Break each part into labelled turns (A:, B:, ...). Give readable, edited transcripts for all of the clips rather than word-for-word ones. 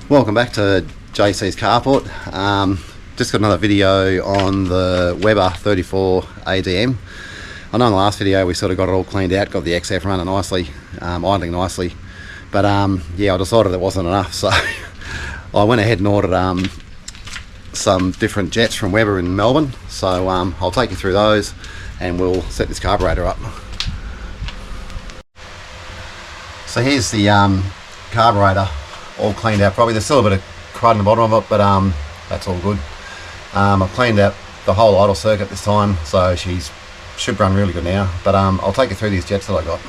A: Welcome back to JC's Carport. Just got another video on the Weber 34 ADM. I know in the last video we sort of got it all cleaned out, got the XF running nicely, idling nicely, but yeah, I decided it wasn't enough, so I went ahead and ordered some different jets from Weber in Melbourne. So I'll take you through those and we'll set this carburetor up. So here's the carburetor all cleaned out. Probably there's still a bit of crud in the bottom of it, but that's all good. I've cleaned out the whole idle circuit this time, so she should run really good now. But I'll take you through these jets that I got.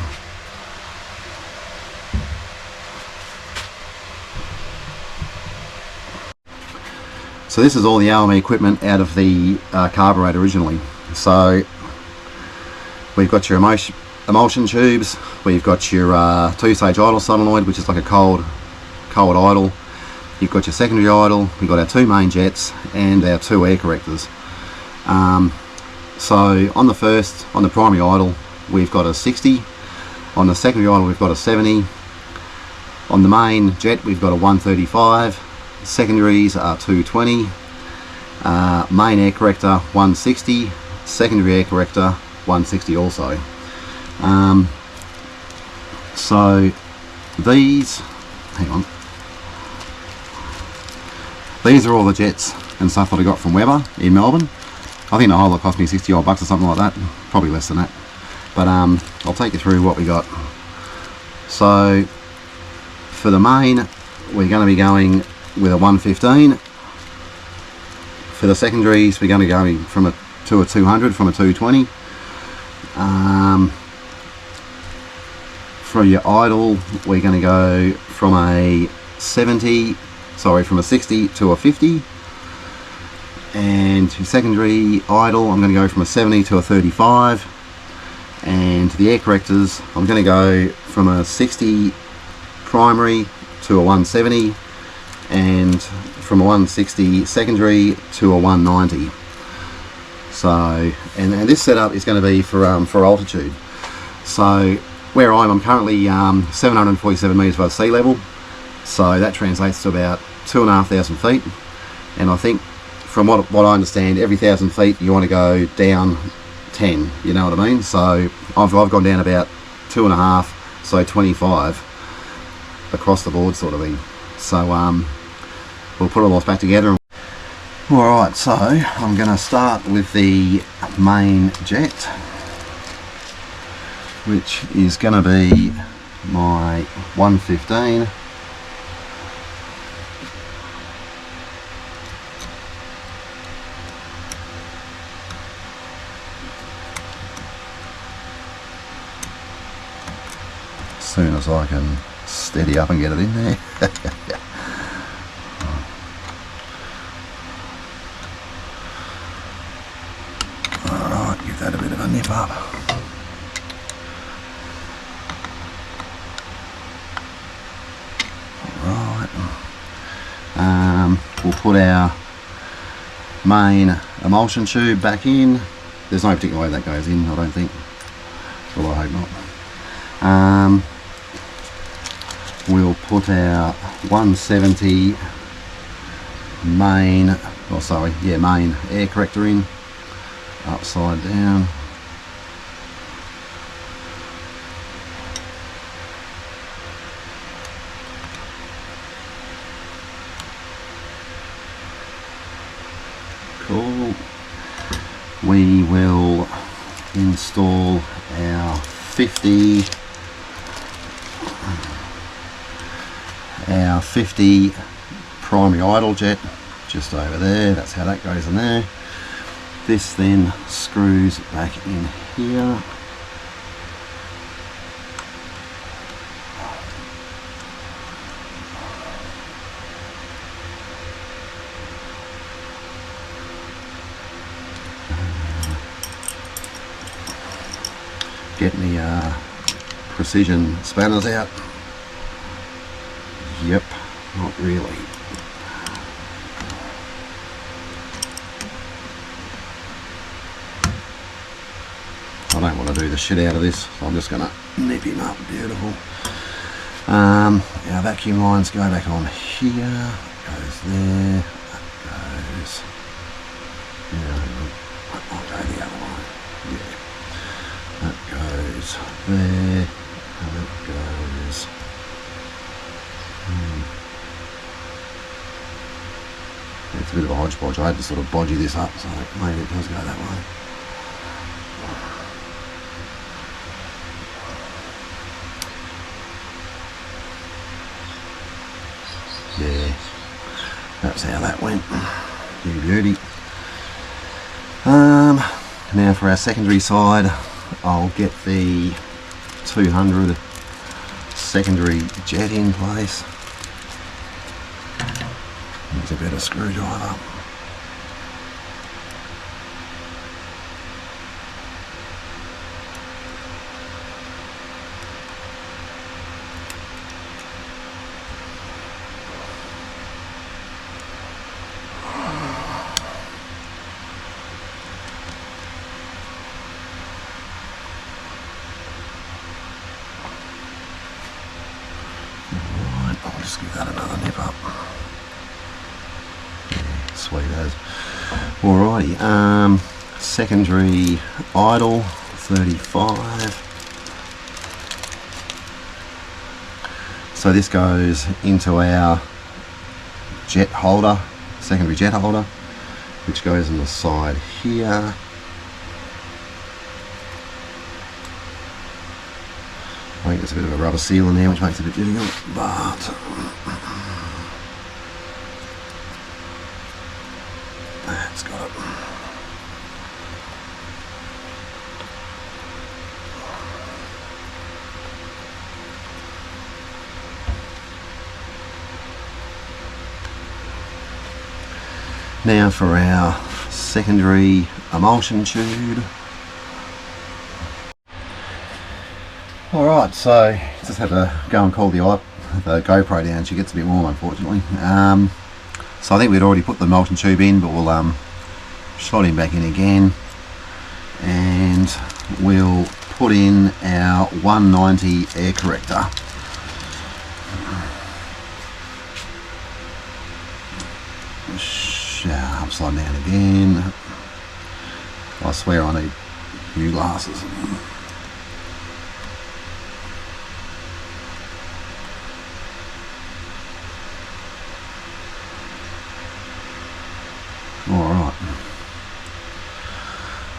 A: So this is all the LME equipment out of the carburetor originally. So we've got your emulsion tubes, we've got your two-stage idle solenoid, which is like a cold idle. You've got your secondary idle, we've got our two main jets and our two air correctors. So on the primary idle we've got a 60, on the secondary idle we've got a 70, on the main jet we've got a 135, secondaries are 220, main air corrector 160, secondary air corrector 160 also. So these, hang on, these are all the jets and stuff that I got from Weber in Melbourne. I think the whole lot cost me 60 odd bucks or something like that, probably less than that. But I'll take you through what we got. So for the main, we're going to be going with a 115. For the secondaries, we're going to go from a 200 from a 220. For your idle, we're going to go from a 60 to a 50. And your secondary idle, I'm going to go from a 70 to a 35. And the air correctors, I'm going to go from a 60 primary to a 170, and from a 160 secondary to a 190. So, and this setup is going to be for altitude. So where I'm currently 747 meters above sea level, so that translates to about 2,500 feet. And I think from what I understand, every 1,000 feet you want to go down 10, you know what I mean? So I've gone down about 2.5, so 25 across the board sort of thing. So we'll put all those back together. Alright, so I'm going to start with the main jet, which is going to be my 115. As soon as I can steady up and get it in there. Alright, give that a bit of a nip up. Alright, we'll put our main emulsion tube back in. There's no particular way that goes in, I don't think. Well, I hope not. We'll put our 170 main air corrector in, upside down. Cool. We will install our 50 primary idle jet just over there. That's how that goes in there. This then screws back in here. Get me precision spanners out. Yep, not really. I don't want to do the shit out of this, so I'm just going to nip him up. Beautiful. Our vacuum lines go back on here, goes there, that goes, I'll go the other way, yeah, that goes there, and that goes, it's a bit of a hodgepodge. I had to sort of bodgy this up, so maybe it does go that way. Yeah, that's how that went. Beauty. Now for our secondary side, I'll get the 200 secondary jet in place. Use a better screwdriver. I'll just give that another nip up. Yeah, sweet as. Alrighty, secondary idle 35. So this goes into our jet holder, secondary jet holder, which goes on the side here. I think there's a bit of a rubber seal in there which makes it a bit difficult, but that's got it. Now for our secondary emulsion tube. Alright, so just had to go and call the GoPro down. She gets a bit warm, unfortunately. So I think we'd already put the emulsion tube in, but we'll slot him back in again, and we'll put in our 190 air corrector. Upside down again. I swear I need new glasses. Alright,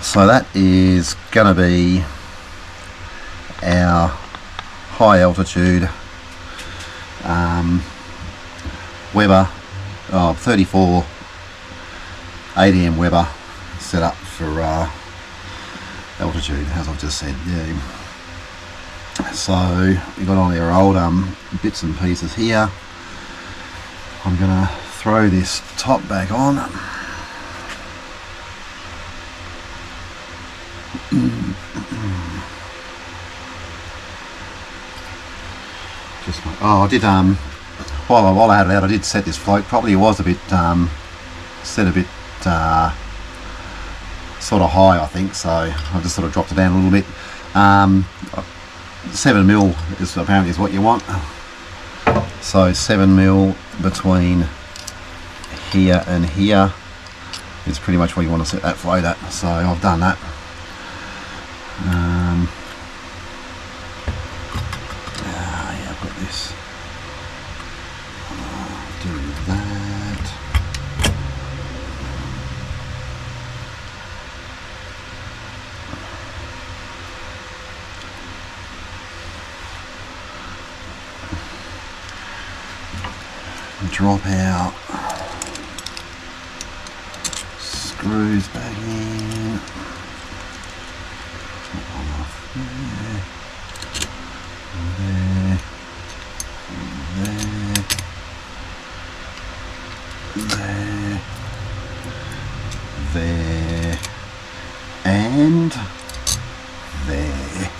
A: so that is going to be our high altitude Weber 34 ADM Weber set up for altitude, as I've just said. Yeah. So we got all our old bits and pieces here. I'm going to throw this top back on. I did while I had it out, I did set this float. Probably it was a bit set a bit sort of high, I think, so I just sort of dropped it down a little bit. 7mm is apparently is what you want, so 7mm between here and here is pretty much where you want to set that float at, so I've done that. Yeah, I've got this. Do that. Drop out. Screws back in. There. There. There. There. And there.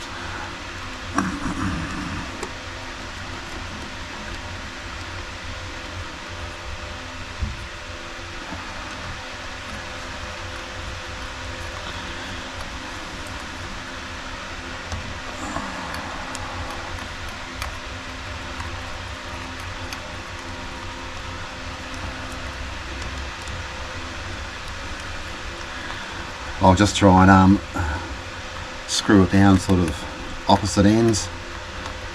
A: I'll just try and screw it down sort of opposite ends.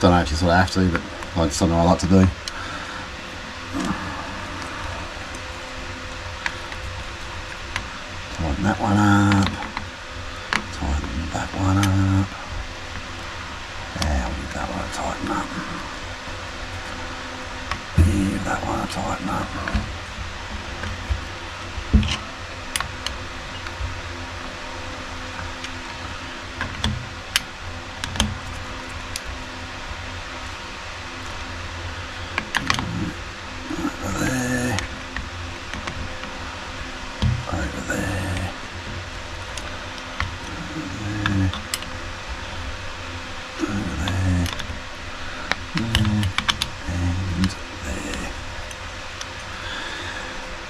A: Don't know if you sort of have to, but it's something I like to do. Tighten that one up. Tighten that one up. Yeah, we'll give that one a tighten up. Give that one a tighten up.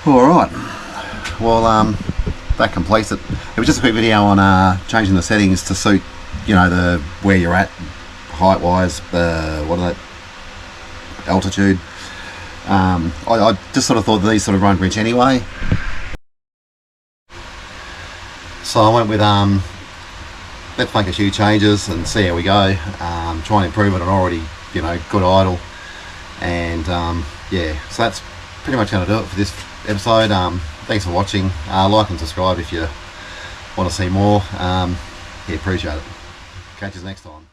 A: Alright, well that completes it. It was just a quick video on changing the settings to suit, you know, the where you're at height wise, what are they, altitude. I just sort of thought that these sort of run rich anyway, so I went with let's make a few changes and see how we go. Try and improve it on already, you know, good idle. And yeah, so that's pretty much going to do it for this episode. Thanks for watching. Like and subscribe if you want to see more. Yeah, appreciate it. Catch you next time.